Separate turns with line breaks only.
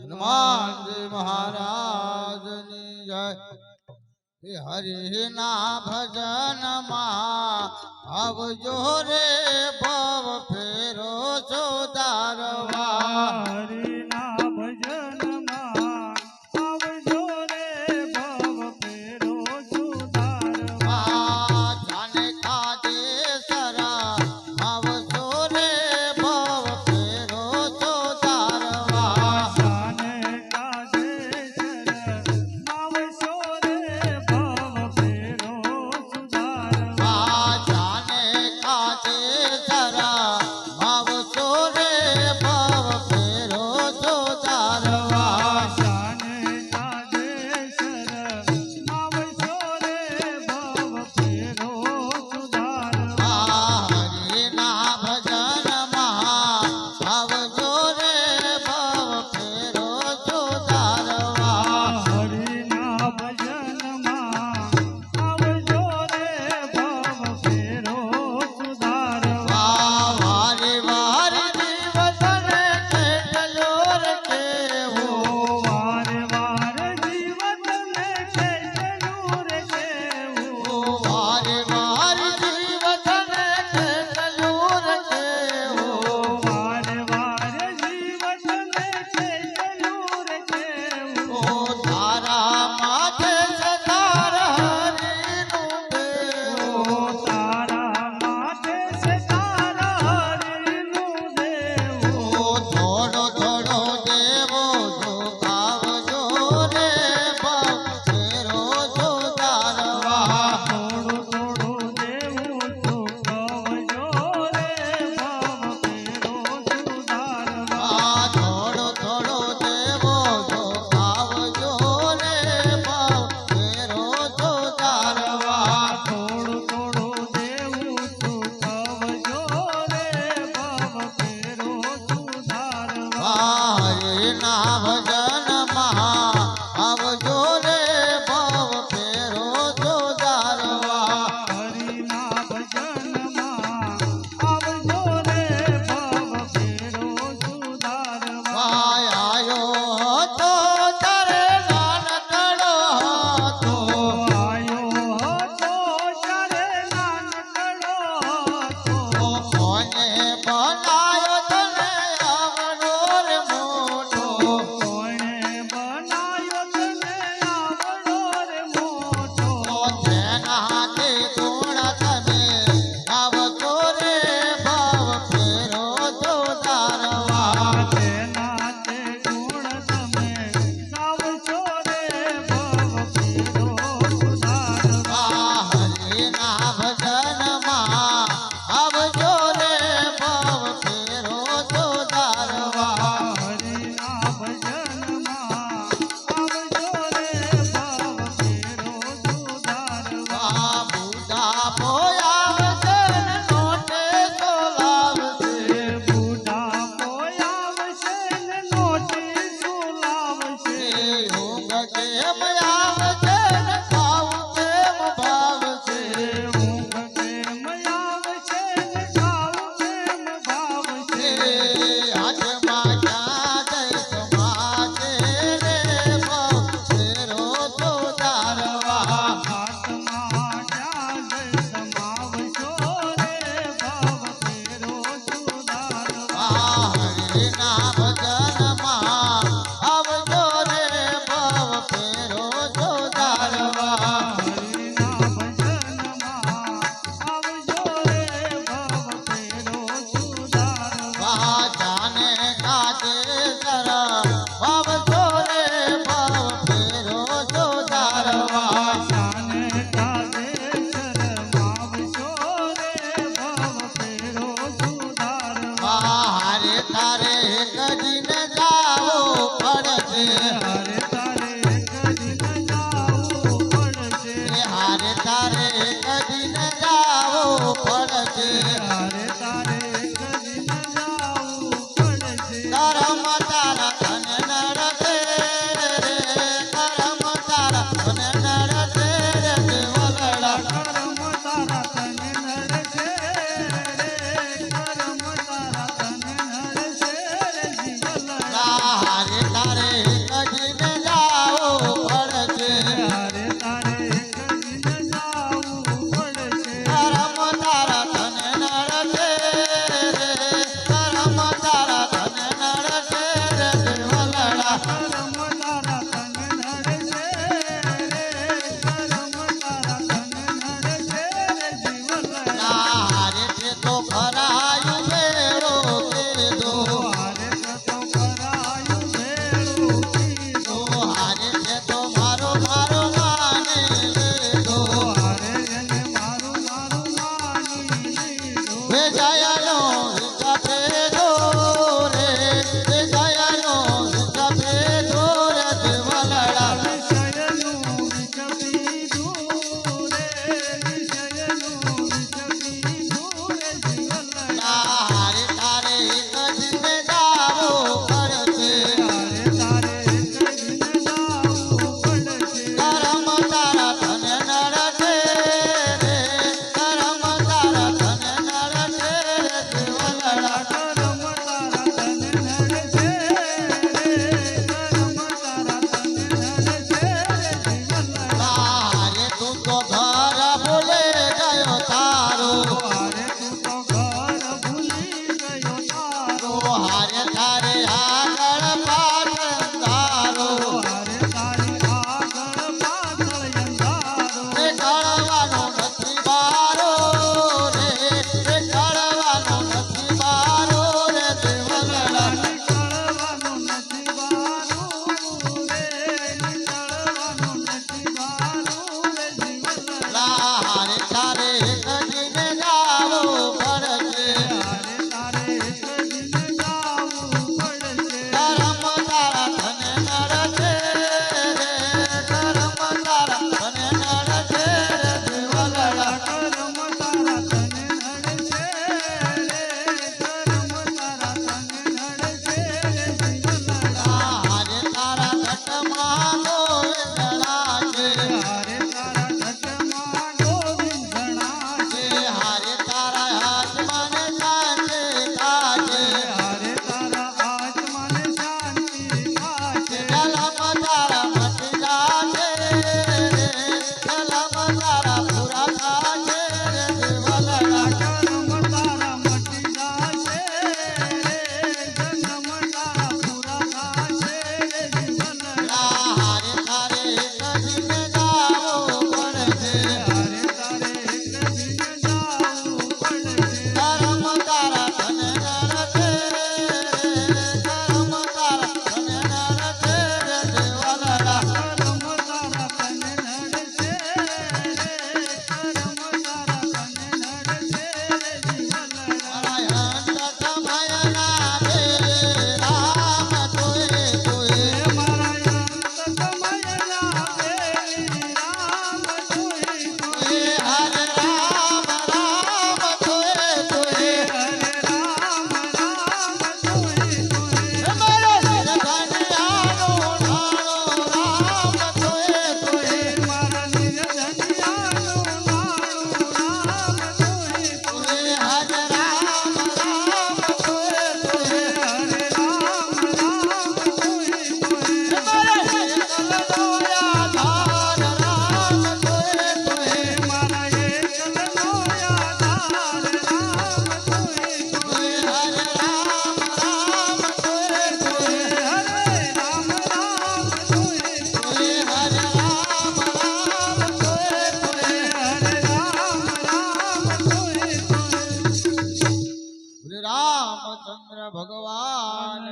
હનુમાનજી મહારાજની જય। હરિના ભજનમાં આવજો રે ભવ ફેરો સુધારવા।
હરિના ભજનમાં આવજો રે ભવ ફેરો સુધારવા।
જાને કાજે સરા આવજો રે ભવ ફેરો સુધારવા।
જાને કાજે સર આવજો રે ભવ ફેરો સુધારવા।
જાને કાજે સરા આવજો રે ભવ ફેરો સુધારવા।
જાને કાજે સર આવજો રે ભવ ફેરો સુધારવા।
હરિના ભજનમાં આવજો રે ભવ ફેરો સુધારવા।
હરિના ભજનમાં આવજો રે ભવ ફેરો સુધારવા।
વારે વારે જીવતને કેટલો રે કેવું।
વારે વારે જીવતને કેટલું રે કેવું।
વારે વારે જીવતને કેટલો રે કેવું।
વારે વારે જીવતને કેટલું રે કેવું।
તારા માથે સદાર હરિનું દેવું।
તારા માથે છે તારા હરિનું દેવું।
થોડો થોડો દેવો જોગાવજો રે ભવ ફેરો સુધારવા।
થોડું થોડું દેવું તો કવજો રે ભવ ફેરો સુધારવા।
થોડો થોડો રામચંદ્ર ભગવાન